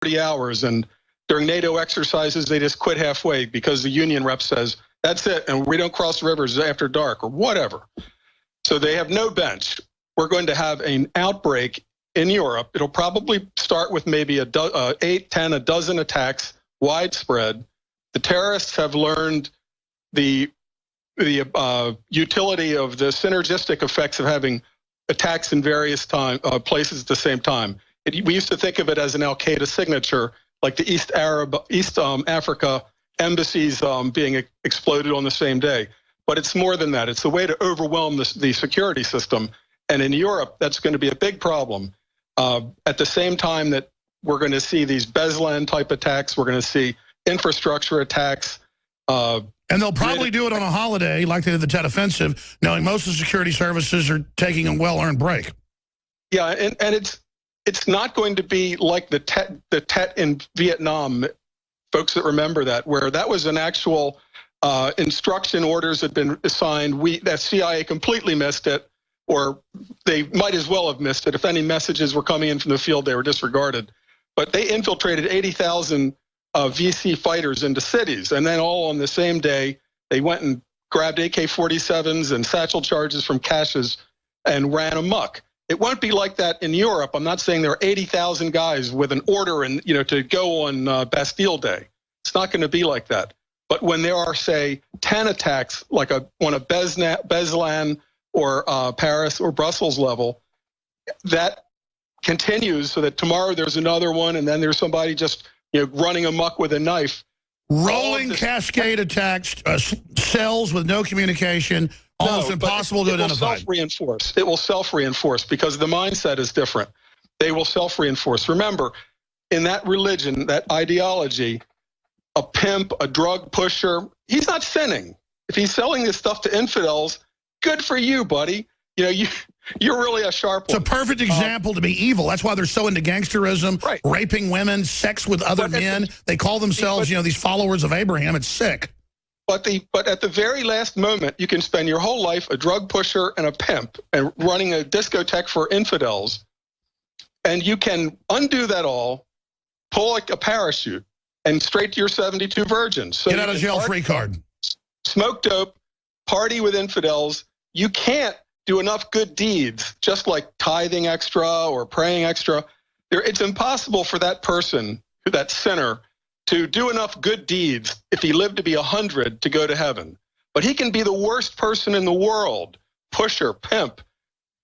40 hours, and during NATO exercises, they just quit halfway because the union rep says, that's it, and we don't cross rivers after dark or whatever. So they have no bench. We're going to have an outbreak in Europe. It'll probably start with maybe 8, 10, a dozen attacks, widespread. The terrorists have learned the utility of the synergistic effects of having attacks in various places at the same time. We used to think of it as an Al-Qaeda signature, like the East Africa embassies being exploded on the same day. But it's more than that. It's a way to overwhelm the security system. And in Europe, that's going to be a big problem. At the same time that we're going to see these Beslan-type attacks, we're going to see infrastructure attacks. And they'll probably do it on a holiday, like they did the Tet Offensive, knowing most of the security services are taking a well-earned break. Yeah, and it's not going to be like the Tet in Vietnam, folks that remember that, where that was an actual instruction orders had been assigned. That CIA completely missed it, or they might as well have missed it. If any messages were coming in from the field, they were disregarded. But they infiltrated 80,000 VC fighters into cities, and then all on the same day, they went and grabbed AK-47s and satchel charges from caches and ran amok. It won't be like that in Europe. I'm not saying there are 80,000 guys with an order and to go on Bastille Day. It's not going to be like that. But when there are, say, 10 attacks, like on a Beslan or Paris or Brussels level, that continues so that tomorrow there's another one, and then there's somebody just running amok with a knife. Rolling cascade attacks, cells with no communication, almost impossible to identify. It will self-reinforce because the mindset is different. They will self-reinforce. Remember, in that religion, that ideology, a pimp, a drug pusher, he's not sinning. If he's selling this stuff to infidels, good for you, buddy. You're really a sharp one. It's a perfect example to be evil. That's why they're so into gangsterism, right. Raping women, sex with other men. They call themselves, these followers of Abraham. It's sick. But at the very last moment, you can spend your whole life a drug pusher and a pimp and running a discotheque for infidels, and you can undo that all, pull like a parachute, and straight to your 72 virgins. So get out of jail free card. Smoke dope, party with infidels. You can't do enough good deeds, just like tithing extra or praying extra. It's impossible for that person, that sinner, to do enough good deeds if he lived to be 100 to go to heaven. But he can be the worst person in the world, pusher, pimp,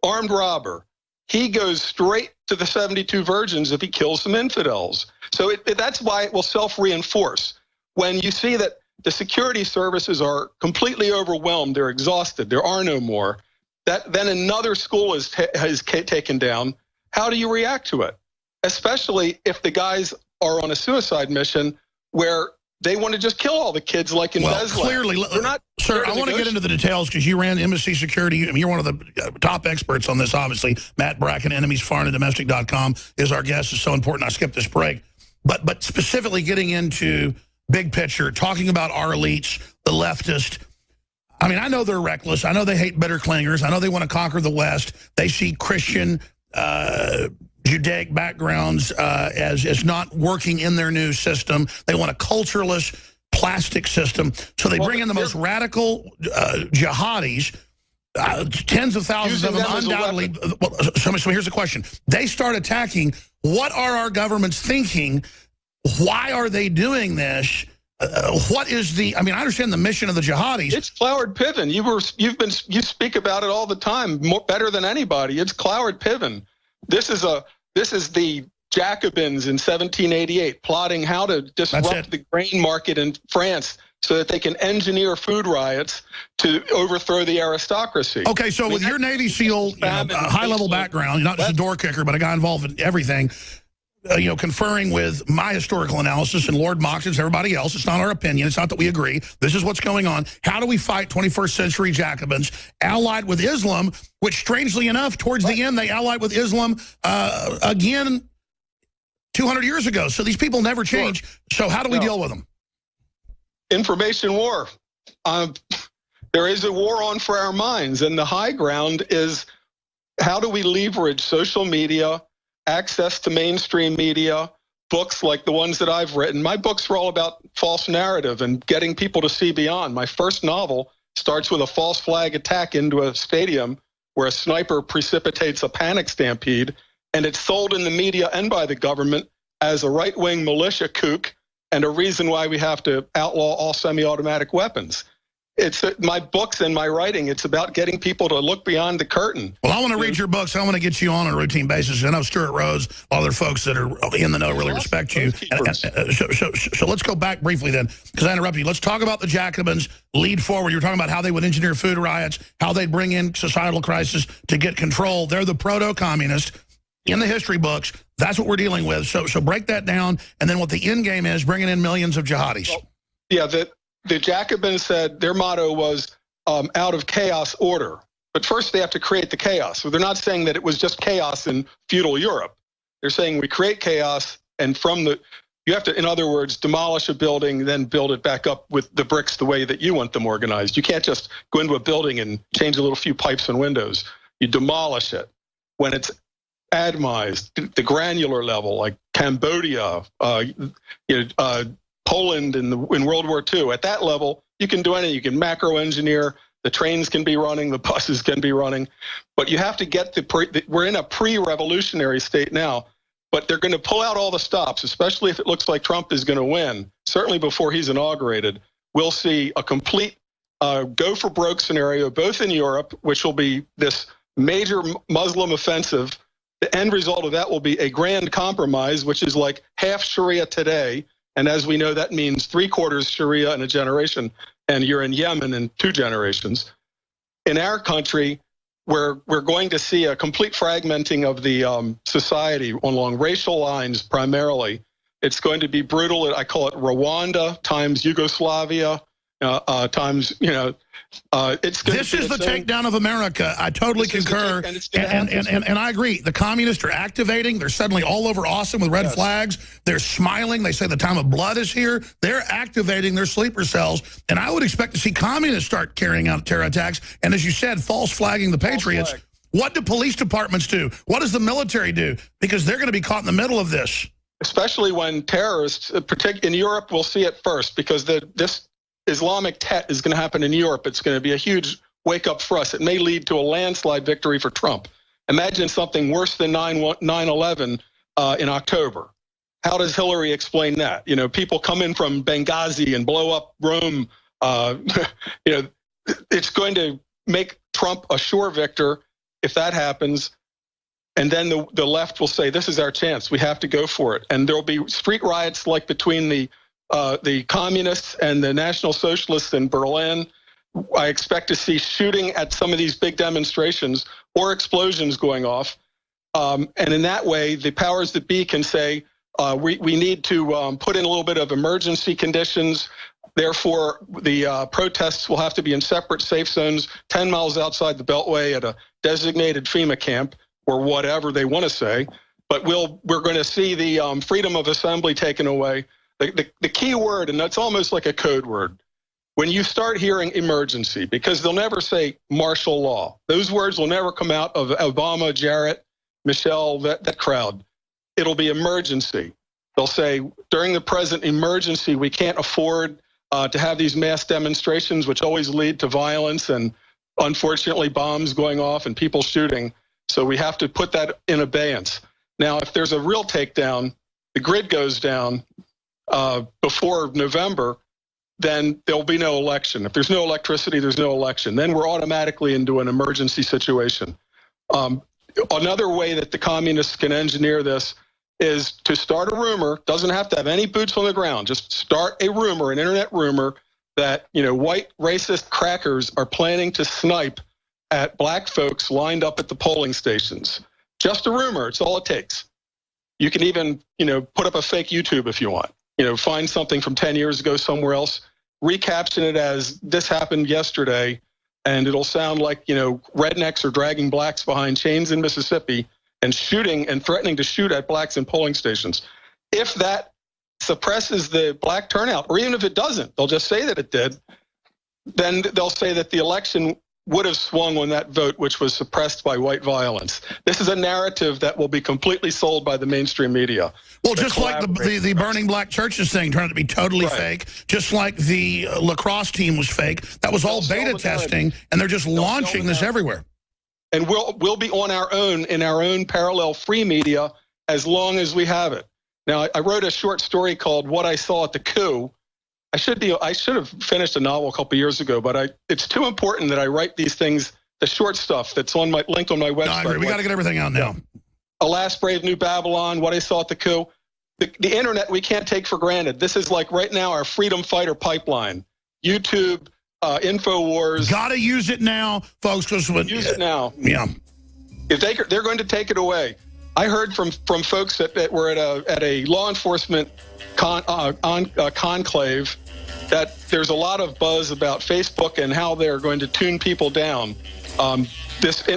armed robber. He goes straight to the 72 virgins if he kills some infidels. So that's why it will self-reinforce. When you see that the security services are completely overwhelmed, they're exhausted, there are no more, then another school is taken down, how do you react to it? Especially if the guys are on a suicide mission where they want to just kill all the kids like in Beslan. Clearly, sir, I want to get into the details because you ran embassy security. I mean, you're one of the top experts on this, obviously. Matt Bracken, enemiesforeignanddomestic.com, is our guest. It's so important. I skipped this break. But specifically getting into big picture, talking about our elites, the leftist. I mean, I know they're reckless. I know they hate bitter clingers. I know they want to conquer the West. They see Christian, Judaic backgrounds as not working in their new system. They want a cultureless, plastic system. So they bring in the most radical jihadis, tens of thousands of them undoubtedly. So here's the question. They start attacking. What are our governments thinking? Why are they doing this? What is the? I mean, I understand the mission of the jihadis. It's Cloward Piven. You speak about it all the time, better than anybody. It's Cloward Piven. This is the Jacobins in 1788 plotting how to disrupt the grain market in France so that they can engineer food riots to overthrow the aristocracy. Okay, so with your Navy SEAL high-level background, you're not just a door kicker, but a guy involved in everything. Conferring with my historical analysis and Lord Moxon's, everybody else. It's not our opinion. It's not that we agree. This is what's going on. How do we fight 21st century Jacobins allied with Islam, which strangely enough, towards the end, they allied with Islam again 200 years ago. So these people never change. Sure. So how do we deal with them? Information war. There is a war on for our minds. And the high ground is how do we leverage social media, access to mainstream media, books like the ones that I've written. My books were all about false narrative and getting people to see beyond. My first novel starts with a false flag attack into a stadium where a sniper precipitates a panic stampede, and it's sold in the media and by the government as a right-wing militia kook and a reason why we have to outlaw all semi-automatic weapons. It's my books and my writing. It's about getting people to look beyond the curtain. Well, I want to read your books. I want to get you on a routine basis. I know Stuart Rose, other folks that are in the know really respect you. So let's go back briefly then, because I interrupted you. Let's talk about the Jacobins lead forward. You're talking about how they would engineer food riots, how they'd bring in societal crisis to get control. They're the proto-communist in the history books. That's what we're dealing with. So break that down, and then what the end game is, bringing in millions of jihadis. Well, yeah, the Jacobins said their motto was out of chaos, order. But first they have to create the chaos. So they're not saying that it was just chaos in feudal Europe. They're saying we create chaos, and you have to, in other words, demolish a building, then build it back up with the bricks the way that you want them organized. You can't just go into a building and change a little few pipes and windows. You demolish it. When it's atomized, the granular level, like Cambodia, Poland in World War II. At that level, you can do anything. You can macro engineer. The trains can be running. The buses can be running. But you have to get we're in a pre-revolutionary state now. But they're going to pull out all the stops, especially if it looks like Trump is going to win. Certainly before he's inaugurated, we'll see a complete go for broke scenario, both in Europe, which will be this major Muslim offensive. The end result of that will be a grand compromise, which is like half Sharia today. And as we know, that means 3/4 Sharia in a generation, and you're in Yemen in 2 generations. In our country, we're going to see a complete fragmenting of the society along racial lines primarily. It's going to be brutal. I call it Rwanda times Yugoslavia times, it's going this is the takedown of America. I totally concur. And I agree. The communists are activating. They're suddenly all over Austin with red flags. They're smiling. They say the time of blood is here. They're activating their sleeper cells. And I would expect to see communists start carrying out terror attacks. And as you said, false flagging the patriots. What do police departments do? What does the military do? Because they're going to be caught in the middle of this. Especially when terrorists, in Europe, will see it first, because this Islamic Tet is going to happen in Europe. It's going to be a huge wake-up for us. It may lead to a landslide victory for Trump. Imagine something worse than 9/11 in October. How does Hillary explain that? People come in from Benghazi and blow up Rome. It's going to make Trump a sure victor if that happens. And then the left will say, this is our chance. We have to go for it. And there will be street riots like between the communists and the National Socialists in Berlin. I expect to see shooting at some of these big demonstrations or explosions going off. And in that way, the powers that be can say, we need to put in a little bit of emergency conditions. Therefore, the protests will have to be in separate safe zones 10 miles outside the Beltway at a designated FEMA camp or whatever they want to say. But we're going to see the freedom of assembly taken away. The key word, and that's almost like a code word, when you start hearing emergency, because they'll never say martial law. Those words will never come out of Obama, Jarrett, Michelle, that crowd. It'll be emergency. They'll say, during the present emergency, we can't afford to have these mass demonstrations, which always lead to violence and, unfortunately, bombs going off and people shooting. So we have to put that in abeyance. Now, if there's a real takedown, the grid goes down before November, then there'll be no election. If there's no electricity, there's no election. Then we're automatically into an emergency situation. Another way that the communists can engineer this is to start a rumor. Doesn't have to have any boots on the ground. Just start a rumor, an internet rumor, that white racist crackers are planning to snipe at black folks lined up at the polling stations. Just a rumor. It's all it takes. You can even put up a fake YouTube if you want. Find something from 10 years ago somewhere else, recaption it as this happened yesterday, and it'll sound like, rednecks are dragging blacks behind chains in Mississippi and shooting and threatening to shoot at blacks in polling stations. If that suppresses the black turnout, or even if it doesn't, they'll just say that it did, then they'll say that the election would have swung on that vote, which was suppressed by white violence. This is a narrative that will be completely sold by the mainstream media. Well, just like the burning black churches thing turned out to be totally fake, just like the lacrosse team was fake. That was all beta testing, and they're just launching this everywhere. And we'll be on our own in our own parallel free media as long as we have it. Now, I wrote a short story called "What I Saw at the Coup." I should have finished a novel a couple of years ago, but it's too important that I write these things, the short stuff that's on my link on my website. No, I agree. We got to get everything out now. Alas, Brave New Babylon, What I Saw at the Coup. The internet we can't take for granted. This is like right now our freedom fighter pipeline. YouTube, InfoWars. Got to use it now, folks. Use it now. Yeah. If they're going to take it away. I heard from folks that were at a law enforcement conclave that there's a lot of buzz about Facebook and how they're going to tune people down.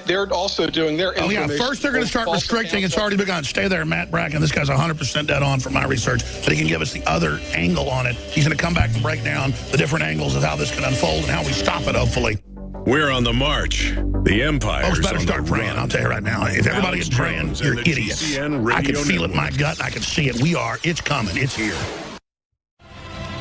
They're also doing their information. Oh, yeah. First, they're going to start restricting. It's already begun. Stay there, Matt Bracken. This guy's 100% dead on from my research, but he can give us the other angle on it. He's going to come back and break down the different angles of how this can unfold and how we stop it, hopefully. We're on the march. The Empire. Folks better start praying, I'll tell you right now. If everybody is praying, you're idiots. I can feel it in my gut, and I can see it. We are. It's coming. It's here.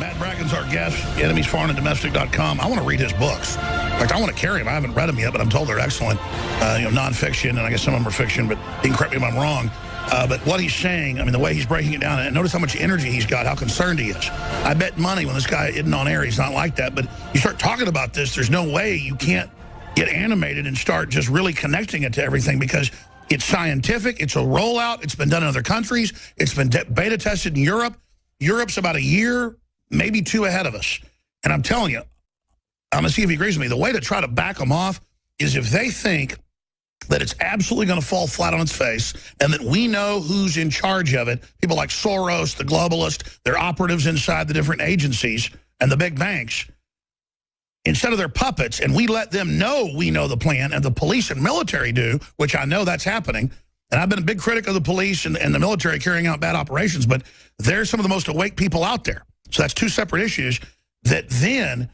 Matt Bracken's our guest, enemiesforeignanddomestic.com. I want to read his books. In fact, I want to carry them. I haven't read them yet, but I'm told they're excellent. Nonfiction, and I guess some of them are fiction, but he can correct me if I'm wrong. But what he's saying, I mean, the way he's breaking it down, and notice how much energy he's got, how concerned he is. I bet money when this guy isn't on air, he's not like that. But you start talking about this, there's no way you can't get animated and start just really connecting it to everything, because it's scientific, it's a rollout, it's been done in other countries, it's been beta tested in Europe. Europe's about a year, maybe 2 ahead of us. And I'm telling you, I'm going to see if he agrees with me. The way to try to back them off is if they think that it's absolutely going to fall flat on its face and that we know who's in charge of it, people like Soros, the globalists, their operatives inside the different agencies and the big banks, instead of their puppets, and we let them know we know the plan, and the police and military do, which I know that's happening. And I've been a big critic of the police and the military carrying out bad operations, but they're some of the most awake people out there. So that's 2 separate issues that then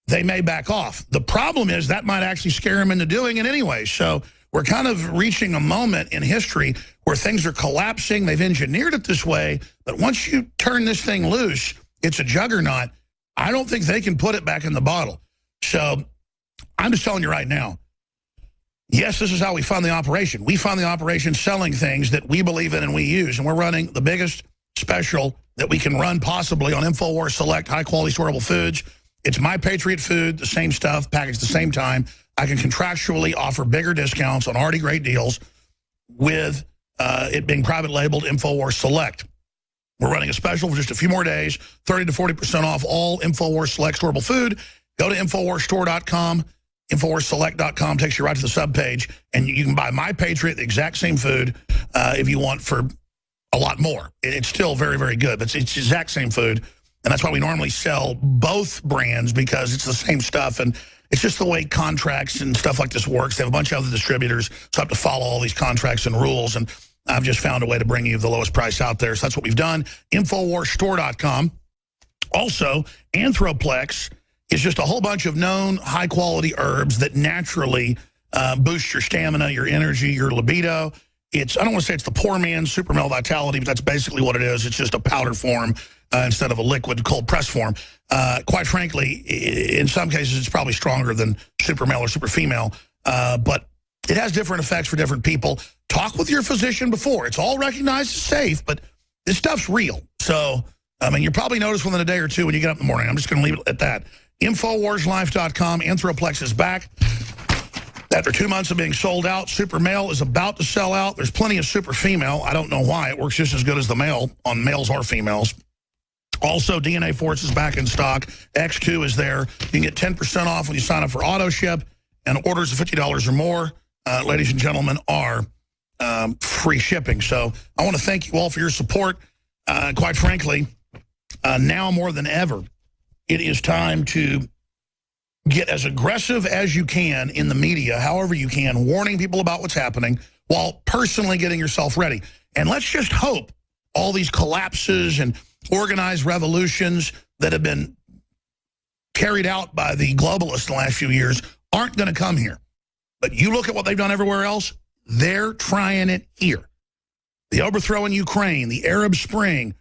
they may back off. The problem is that might actually scare them into doing it anyway. So we're kind of reaching a moment in history where things are collapsing. They've engineered it this way, but once you turn this thing loose, it's a juggernaut. I don't think they can put it back in the bottle. So I'm just telling you right now, yes, this is how we fund the operation. We fund the operation selling things that we believe in and we use, and we're running the biggest special that we can run possibly on InfoWars Select high-quality storable foods. It's My Patriot food, the same stuff, packaged the same time. I can contractually offer bigger discounts on already great deals with it being private labeled InfoWars Select. We're running a special for just a few more days, 30 to 40% off all InfoWars Select storable food. Go to InfoWarsStore.com, InfoWarsSelect.com takes you right to the subpage, and you can buy My Patriot, the exact same food, if you want, for a lot more. It's still very, very good, but it's the exact same food. And that's why we normally sell both brands, because it's the same stuff. And it's just the way contracts and stuff like this works. They have a bunch of other distributors, so I have to follow all these contracts and rules. And I've just found a way to bring you the lowest price out there. So that's what we've done. InfoWarsStore.com. Also, Anthroplex is just a whole bunch of known high-quality herbs that naturally boost your stamina, your energy, your libido. I don't want to say it's the poor man's super male vitality, but that's basically what it is. It's just a powder form instead of a liquid cold press form. Quite frankly, in some cases, it's probably stronger than super male or super female, but it has different effects for different people. Talk with your physician before. It's all recognized as safe, but this stuff's real. So, I mean, you probably notice within a day or two when you get up in the morning. I'm just going to leave it at that. InfoWarsLife.com. Anthroplex is back. After 2 months of being sold out, Super Male is about to sell out. There's plenty of Super Female. I don't know why. It works just as good as the male on males or females. Also, DNA Force is back in stock. X2 is there. You can get 10% off when you sign up for auto ship, and orders of $50 or more, ladies and gentlemen, are free shipping. So I want to thank you all for your support. Quite frankly, now more than ever, it is time to get as aggressive as you can in the media, however you can, warning people about what's happening while personally getting yourself ready. And let's just hope all these collapses and organized revolutions that have been carried out by the globalists in the last few years aren't going to come here. But you look at what they've done everywhere else, they're trying it here. The overthrow in Ukraine, the Arab Spring,